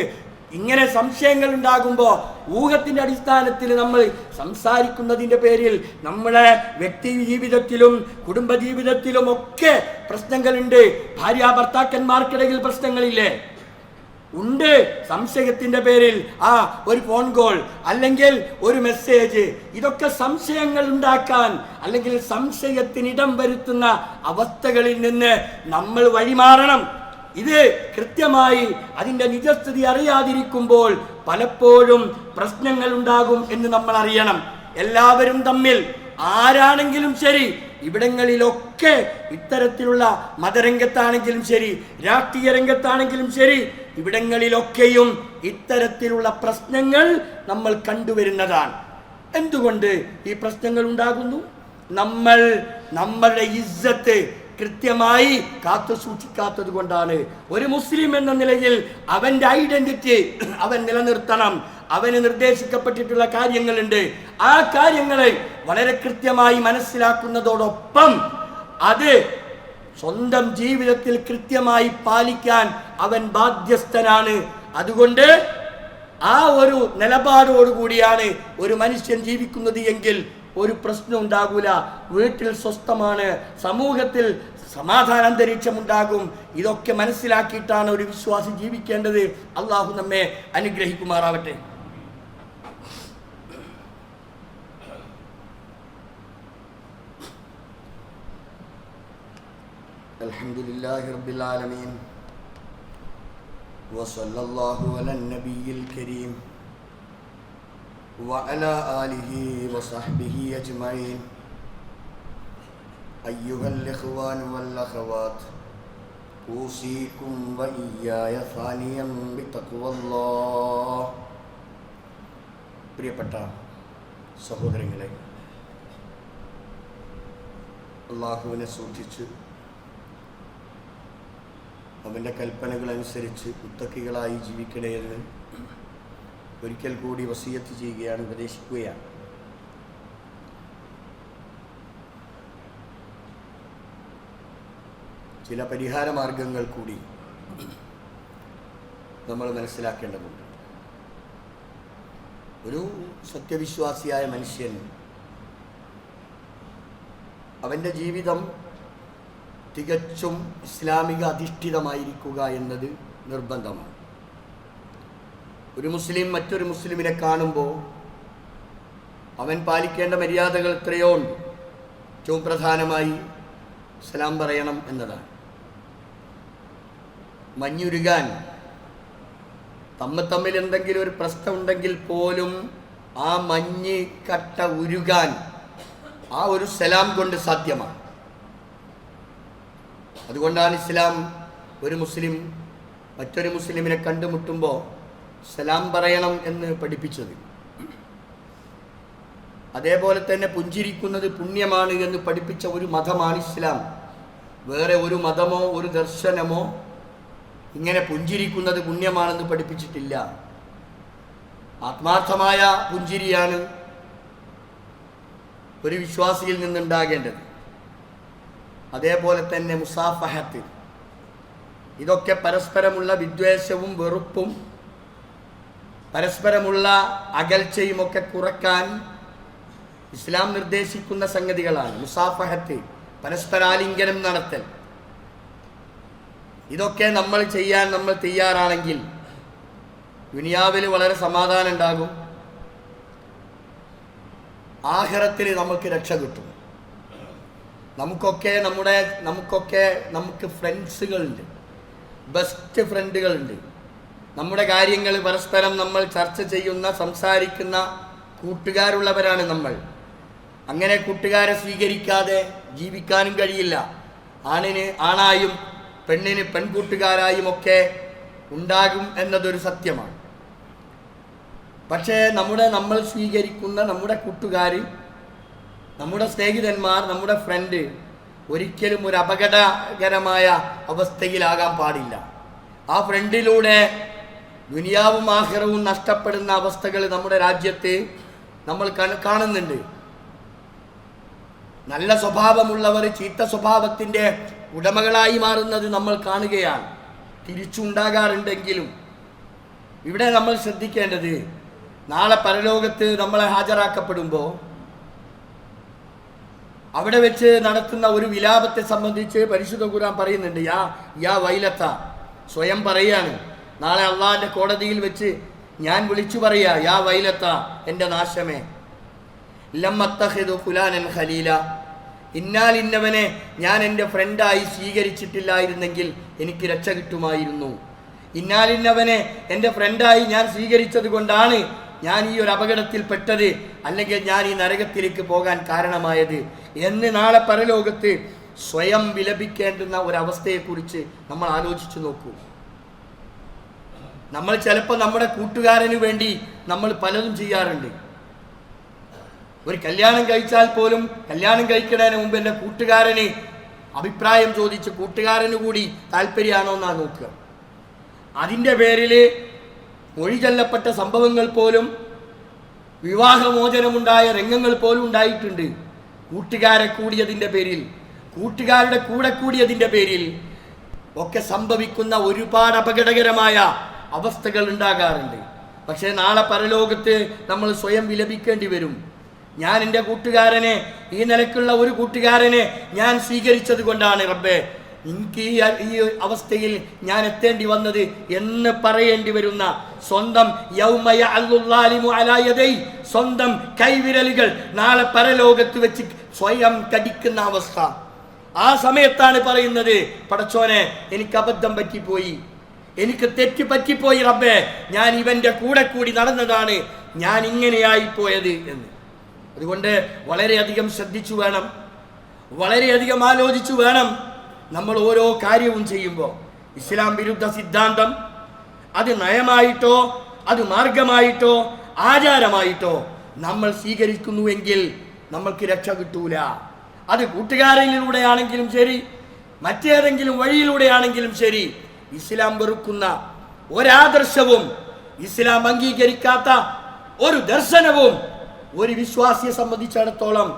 ഇങ്ങനെ സംശയങ്ങൾ ഉണ്ടാകുമ്പോൾ ഊഹത്തിന്റെ അടിസ്ഥാനത്തിൽ നമ്മൾ സംസാരിക്കുന്നതിന്റെ പേരിൽ നമ്മുടെ വ്യക്തി ജീവിതത്തിലും കുടുംബ ജീവിതത്തിലും ഒക്കെ പ്രശ്നങ്ങളുണ്ട്. ഭാര്യ ഭർത്താക്കന്മാർക്കിടയിൽ പ്രശ്നങ്ങളില്ലേ? ഉണ്ട്. സംശയത്തിന്റെ പേരിൽ ഒരു ഫോൺ കോൾ അല്ലെങ്കിൽ ഒരു മെസ്സേജ്, ഇതൊക്കെ സംശയങ്ങൾ ഉണ്ടാക്കാൻ അല്ലെങ്കിൽ സംശയത്തിനിടം വരുത്തുന്ന അവസ്ഥകളിൽ നിന്ന് നമ്മൾ വഴിമാറണം. ഇത് കൃത്യമായി അതിൻ്റെ നിജസ്ഥിതി അറിയാതിരിക്കുമ്പോൾ പലപ്പോഴും പ്രശ്നങ്ങൾ ഉണ്ടാകും എന്ന് നമ്മൾ അറിയണം. എല്ലാവരും തമ്മിൽ ആരാണെങ്കിലും ശരി, ഇവിടങ്ങളിലൊക്കെ ഇത്തരത്തിലുള്ള മതരംഗത്താണെങ്കിലും ശരി, രാഷ്ട്രീയ രംഗത്താണെങ്കിലും ശരി, ഇവിടങ്ങളിലൊക്കെയും ഇത്തരത്തിലുള്ള പ്രശ്നങ്ങൾ നമ്മൾ കണ്ടുവരുന്നതാണ്. എന്തുകൊണ്ട് ഈ പ്രശ്നങ്ങൾ ഉണ്ടാകുന്നു? നമ്മളുടെ ഇസ്സത്ത് കൃത്യമായി കാത്തു സൂക്ഷിക്കാത്തത് കൊണ്ടാണ്. ഒരു മുസ്ലിം എന്ന നിലയിൽ അവന്റെ ഐഡന്റിറ്റി അവൻ നിലനിർത്തണം. അവന് നിർദ്ദേശിക്കപ്പെട്ടിട്ടുള്ള കാര്യങ്ങളുണ്ട്. ആ കാര്യങ്ങളെ വളരെ കൃത്യമായി മനസ്സിലാക്കുന്നതോടൊപ്പം അത് സ്വന്തം ജീവിതത്തിൽ കൃത്യമായി പാലിക്കാൻ അവൻ ബാധ്യസ്ഥനാണ്. അതുകൊണ്ട് ആ ഒരു നിലപാടോടുകൂടിയാണ് ഒരു മനുഷ്യൻ ജീവിക്കുന്നത് എങ്കിൽ ഒരു പ്രശ്നം ഉണ്ടാകൂല. വീട്ടിൽ സ്വസ്ഥമാണ്, സമൂഹത്തിൽ സമാധാന അന്തരീക്ഷം ഉണ്ടാകും. ഇതൊക്കെ മനസ്സിലാക്കിയിട്ടാണ് ഒരു വിശ്വാസി ജീവിക്കേണ്ടത്. അള്ളാഹു നമ്മെ അനുഗ്രഹിക്കുമാറാവട്ടെ. അൽഹംദുലില്ലാഹി റബ്ബിൽ ആലമീൻ വസല്ലല്ലാഹു അലൻ നബിയിൽ കരീം وعلى آله وصحبه أجمعين أيها الإخوان والأخوات أوصيكم وإياي ثانيا بتقوى الله. പ്രിയപ്പെട്ട സഹോദരങ്ങളെ, അല്ലാഹുവിനെ സൂക്ഷിച്ച് അവൻ്റെ കൽപ്പനകൾ അനുസരിച്ച് മുത്തക്കികളായി ജീവിക്കണേ എന്ന് ഒരിക്കൽ കൂടി വസിയത്ത് ചെയ്യുകയാണ്, ഉപദേശിക്കുകയാണ്. ചില പരിഹാര മാർഗങ്ങൾ കൂടി നമ്മൾ മനസ്സിലാക്കേണ്ടതുണ്ട്. ഒരു സത്യവിശ്വാസിയായ മനുഷ്യൻ അവൻ്റെ ജീവിതം തികച്ചും ഇസ്ലാമിക അധിഷ്ഠിതമായിരിക്കുക എന്നത് നിർബന്ധമാണ്. ഒരു മുസ്ലിം മറ്റൊരു മുസ്ലിമിനെ കാണുമ്പോൾ അവൻ പാലിക്കേണ്ട മര്യാദകൾ എത്രയോ ഉണ്ട്. ഏറ്റവും പ്രധാനമായി സലാം പറയണം എന്നതാണ്. മഞ്ഞുരുകാൻ, തമ്മിൽ എന്തെങ്കിലും ഒരു പ്രശ്നം ഉണ്ടെങ്കിൽ പോലും ആ മഞ്ഞ് കട്ട ഉരുകാൻ ആ ഒരു സലാം കൊണ്ട് സാധ്യമാണ്. അതുകൊണ്ടാണ് ഇസ്ലാം ഒരു മുസ്ലിം മറ്റൊരു മുസ്ലിമിനെ കണ്ടുമുട്ടുമ്പോൾ സലാം പറയണം എന്ന് പഠിപ്പിച്ചത്. അതേപോലെ തന്നെ പുഞ്ചിരിക്കുന്നത് പുണ്യമാണ് എന്ന് പഠിപ്പിച്ച ഒരു മതമാണ് ഇസ്ലാം. വേറെ ഒരു മതമോ ഒരു ദർശനമോ ഇങ്ങനെ പുഞ്ചിരിക്കുന്നത് പുണ്യമാണെന്ന് പഠിപ്പിച്ചിട്ടില്ല. ആത്മാർത്ഥമായ പുഞ്ചിരിയാണ് ഒരു വിശ്വാസിയിൽ നിന്നുണ്ടാകേണ്ടത്. അതേപോലെ തന്നെ മുസാഫഹത്ത്, ഇതൊക്കെ പരസ്പരമുള്ള വിദ്വേഷവും വെറുപ്പും പരസ്പരമുള്ള അകൽച്ചയും ഒക്കെ കുറക്കാൻ ഇസ്ലാം നിർദ്ദേശിക്കുന്ന സംഗതികളാണ്. മുസാഫഹത്ത്, പരസ്പരാലിംഗനം നടത്തൽ, ഇതൊക്കെ നമ്മൾ ചെയ്യാൻ നമ്മൾ തയ്യാറാണെങ്കിൽ ദുനിയാവിൽ വളരെ സമാധാനം ഉണ്ടാകും, ആഖിറത്തിൽ നമുക്ക് രക്ഷ കിട്ടും. നമുക്ക് ഫ്രണ്ട്സുകളുണ്ട്, ബെസ്റ്റ് ഫ്രണ്ടുകളുണ്ട്. നമ്മുടെ കാര്യങ്ങൾ പരസ്പരം നമ്മൾ ചർച്ച ചെയ്യുന്ന, സംസാരിക്കുന്ന കൂട്ടുകാരുള്ളവരാണ് നമ്മൾ. അങ്ങനെ കൂട്ടുകാരെ സ്വീകരിക്കാതെ ജീവിക്കാനും കഴിയില്ല. ആണിന് ആണായും പെണ്ണിന് പെൺകൂട്ടുകാരായും ഒക്കെ ഉണ്ടാകും എന്നതൊരു സത്യമാണ്. പക്ഷേ നമ്മൾ സ്വീകരിക്കുന്ന നമ്മുടെ കൂട്ടുകാർ, നമ്മുടെ സ്നേഹിതന്മാർ, നമ്മുടെ ഫ്രണ്ട് ഒരിക്കലും ഒരു അപകടകരമായ അവസ്ഥയിലാകാൻ പാടില്ല. ആ ഫ്രണ്ടിലൂടെ ദുനിയാവും ആഖിറവും നഷ്ടപ്പെടുന്ന അവസ്ഥകൾ നമ്മുടെ രാജ്യത്ത് നമ്മൾ കാണുന്നുണ്ട്. നല്ല സ്വഭാവമുള്ളവർ ചീത്ത സ്വഭാവത്തിൻ്റെ ഉടമകളായി മാറുന്നത് നമ്മൾ കാണുകയാണ്. തിരിച്ചുണ്ടാകാറുണ്ടെങ്കിലും ഇവിടെ നമ്മൾ ശ്രദ്ധിക്കേണ്ടത്, നാളെ പരലോകത്ത് നമ്മളെ ഹാജരാക്കപ്പെടുമ്പോൾ അവിടെ വെച്ച് നടത്തുന്ന ഒരു വിലാപത്തെ സംബന്ധിച്ച് പരിശുദ്ധ ഖുർആൻ പറയുന്നുണ്ട്. യാ വൈലത്ത, സ്വയം പറയാണ്, നാളെ അള്ളാഹിന്റെ കോടതിയിൽ വെച്ച് ഞാൻ വിളിച്ചു പറയാ, യാ വൈലത്ത, എൻ്റെ നാശമേ, ലമ്മത്തഖിദു ഫുലാനൻ ഖലീല, ഇന്നാൽ ഇന്നവനെ ഞാൻ എൻ്റെ ഫ്രണ്ടായി സ്വീകരിച്ചിട്ടില്ലായിരുന്നെങ്കിൽ എനിക്ക് രക്ഷ കിട്ടുമായിരുന്നു. ഇന്നാൽ ഇന്നവനെ എൻ്റെ ഫ്രണ്ടായി ഞാൻ സ്വീകരിച്ചത് കൊണ്ടാണ് ഞാൻ ഈ ഒരു അപകടത്തിൽ പെട്ടത്, അല്ലെങ്കിൽ ഞാൻ ഈ നരകത്തിലേക്ക് പോകാൻ കാരണമായത് എന്ന് നാളെ പരലോകത്ത് സ്വയം വിലപിക്കേണ്ടുന്ന ഒരവസ്ഥയെക്കുറിച്ച് നമ്മൾ ആലോചിച്ചു നോക്കൂ. നമ്മൾ ചിലപ്പോൾ നമ്മുടെ കൂട്ടുകാരന് വേണ്ടി നമ്മൾ പലതും ചെയ്യാറുണ്ട്. ഒരു കല്യാണം കഴിച്ചാൽ പോലും കല്യാണം കഴിക്കുന്നതിന് മുമ്പ് എൻ്റെ കൂട്ടുകാരന് അഭിപ്രായം ചോദിച്ച് കൂട്ടുകാരന് കൂടി താല്പര്യമാണോ എന്നാണ് നോക്കുക. അതിൻ്റെ പേരിൽ മൊഴി ചൊല്ലപ്പെട്ട സംഭവങ്ങൾ പോലും, വിവാഹമോചനമുണ്ടായ രംഗങ്ങൾ പോലും ഉണ്ടായിട്ടുണ്ട്. കൂട്ടുകാരെ കൂടിയതിൻ്റെ പേരിൽ, കൂട്ടുകാരുടെ കൂടെ കൂടിയതിൻ്റെ പേരിൽ ഒക്കെ സംഭവിക്കുന്ന ഒരുപാട് അപകടകരമായ അവസ്ഥകൾ ഉണ്ടാകാറുണ്ട്. പക്ഷേ നാളെ പരലോകത്ത് നമ്മൾ സ്വയം വിലപിക്കേണ്ടി വരും. ഞാൻ എൻ്റെ കൂട്ടുകാരനെ, ഈ നിലക്കുള്ള ഒരു കൂട്ടുകാരനെ ഞാൻ സ്വീകരിച്ചത് കൊണ്ടാണ് റബ്ബേ എനിക്ക് ഈ അവസ്ഥയിൽ ഞാൻ എത്തേണ്ടി വന്നത് എന്ന് പറയേണ്ടി വരുന്ന, സ്വന്തം സ്വന്തം കൈവിരലുകൾ നാളെ പരലോകത്ത് വെച്ച് സ്വയം കടിക്കുന്ന അവസ്ഥ. ആ സമയത്താണ് പറയുന്നത്, പടച്ചോനെ എനിക്ക് അബദ്ധം പറ്റിപ്പോയി, എനിക്ക് തെറ്റ് പറ്റിപ്പോയി റബ്ബേ, ഞാൻ ഇവന്റെ കൂടെ കൂടി നടന്നതാണ് ഞാൻ ഇങ്ങനെയായി പോയത് എന്ന്. അതുകൊണ്ട് വളരെയധികം ശ്രദ്ധിച്ചു വേണം, വളരെയധികം ആലോചിച്ചു വേണം നമ്മൾ ഓരോ കാര്യവും ചെയ്യുമ്പോൾ. ഇസ്ലാം വിരുദ്ധ സിദ്ധാന്തം അത് നയമായിട്ടോ അത് മാർഗമായിട്ടോ ആചാരമായിട്ടോ നമ്മൾ സ്വീകരിക്കുന്നുവെങ്കിൽ നമ്മൾക്ക് രക്ഷ കിട്ടൂല. അത് കൂട്ടുകാരിലൂടെയാണെങ്കിലും ശരി, മറ്റേതെങ്കിലും വഴിയിലൂടെയാണെങ്കിലും ശരി, ഇസ്ലാം വെറുക്കുന്ന ഒരാദർശവും ഇസ്ലാം അംഗീകരിക്കാത്ത ഒരു ദർശനവും ഒരു വിശ്വാസിയെ സംബന്ധിച്ചിടത്തോളം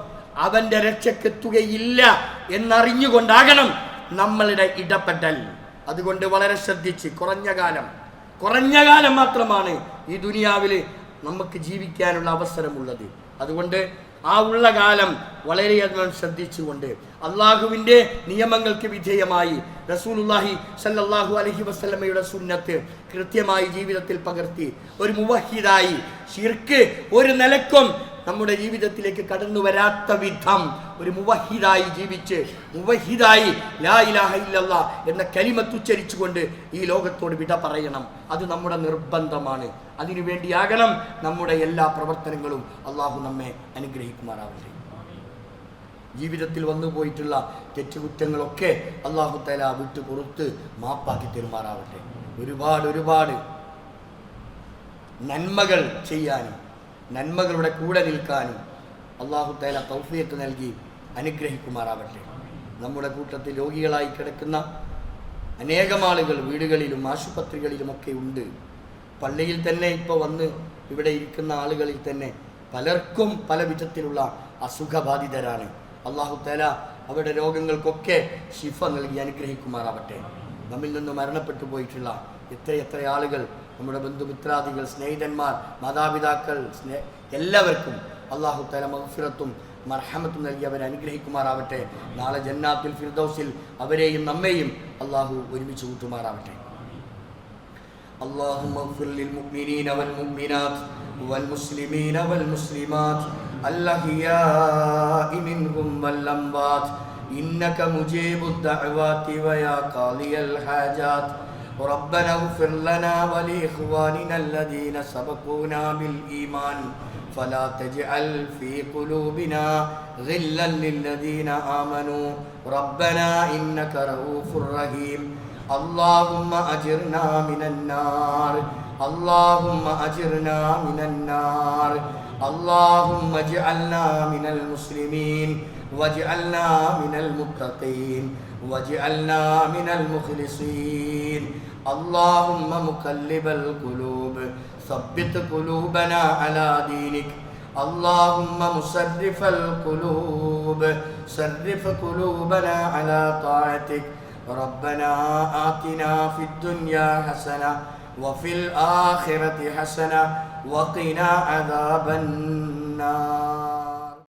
അവന്റെ രക്ഷക്കെത്തുകയില്ല എന്നറിഞ്ഞുകൊണ്ടാകണം നമ്മളുടെ ഇടപെടൽ. അതുകൊണ്ട് വളരെ ശ്രദ്ധിച്ച്, കുറഞ്ഞ കാലം മാത്രമാണ് ഈ ദുനിയാവിൽ നമുക്ക് ജീവിക്കാനുള്ള അവസരമുള്ളത്. അതുകൊണ്ട് ആ ഉള്ള കാലം വളരെയധികം ശ്രദ്ധിച്ചുകൊണ്ട് അള്ളാഹുവിൻ്റെ നിയമങ്ങൾക്ക് വിധേയമായി റസൂലുള്ളാഹി സല്ലല്ലാഹു അലൈഹി വസല്ലമയുടെ സുന്നത്ത് കൃത്യമായി ജീവിതത്തിൽ പകർത്തി ഒരു മുവഹിദായി, ശിർക്ക് ഒരു നിലക്കും നമ്മുടെ ജീവിതത്തിലേക്ക് കടന്നു വരാത്ത വിധം ഒരു മുവഹിദായി ജീവിച്ച്, മുവഹിദായി ലാ ഇലാഹ ഇല്ലല്ലാഹ് എന്ന കലിമത്ത് ഉച്ചരിച്ചുകൊണ്ട് ഈ ലോകത്തോട് വിട പറയണം. അത് നമ്മുടെ നിർബന്ധമാണ്. അതിനുവേണ്ടിയാകണം നമ്മുടെ എല്ലാ പ്രവർത്തനങ്ങളും. അള്ളാഹു നമ്മെ അനുഗ്രഹിക്കുമാറാവട്ടെ. ജീവിതത്തിൽ വന്നു പോയിട്ടുള്ള തെറ്റുകുറ്റങ്ങളൊക്കെ അള്ളാഹു തആല വിട്ടു പുറത്ത് മാപ്പാക്കി തരുമാറാവട്ടെ. ഒരുപാട് നന്മകൾ ചെയ്യാനും നന്മകളുടെ കൂടെ നിൽക്കാനും അള്ളാഹു തആല തൗഫീഖ് നൽകി അനുഗ്രഹിക്കുമാറാവട്ടെ. നമ്മുടെ കൂട്ടത്തിൽ രോഗികളായി കിടക്കുന്ന അനേകം ആളുകൾ വീടുകളിലും ആശുപത്രികളിലുമൊക്കെ ഉണ്ട്. പള്ളിയിൽ തന്നെ ഇപ്പോൾ വന്ന് ഇവിടെ ഇരിക്കുന്ന ആളുകളിൽ തന്നെ പലർക്കും പല വിധത്തിലുള്ള അസുഖബാധിതരാണ്. അള്ളാഹു തആല അവരുടെ രോഗങ്ങൾക്കൊക്കെ ശിഫ നൽകി അനുഗ്രഹിക്കുമാറാവട്ടെ. നമ്മിൽ നിന്ന് മരണപ്പെട്ടു പോയിട്ടുള്ള എത്ര ആളുകൾ, നമ്മുടെ ബന്ധുമിത്രാദികൾ, സ്നേഹിതന്മാർ, മാതാപിതാക്കൾ, എല്ലാവർക്കും അള്ളാഹു തആല മഗ്ഫിറത്തും മർഹമത്തും നൽകി അവരെ അനുഗ്രഹിക്കുമാറാവട്ടെ. നാളെ ജന്നാത്തുൽ ഫിർദൗസിൽ അവരെയും നമ്മെയും അള്ളാഹു ഒരുമിച്ച് കൂട്ടുമാറാവട്ടെ. اللهم اغفر للمؤمنين والمؤمنات والمسلمين والمسلمات الأحياء منهم والأموات إنك مجيب الدعوات ويا قاضي الحاجات ربنا اغفر لنا ولإخواننا الذين سبقونا بالإيمان فلا تجعل في قلوبنا غلا للذين آمنوا ربنا إنك رؤوف رحيم اللهم أجرنا من النار اللهم أجرنا من النار اللهم اجعلنا من المسلمين واجعلنا من المتقين واجعلنا من المخلصين اللهم مقلب القلوب ثبت قلوبنا على دينك اللهم مصرف القلوب صرف قلوبنا على طاعتك ربنا آتنا في الدنيا حسنة وفي الآخرة حسنة وقنا عذاب النار.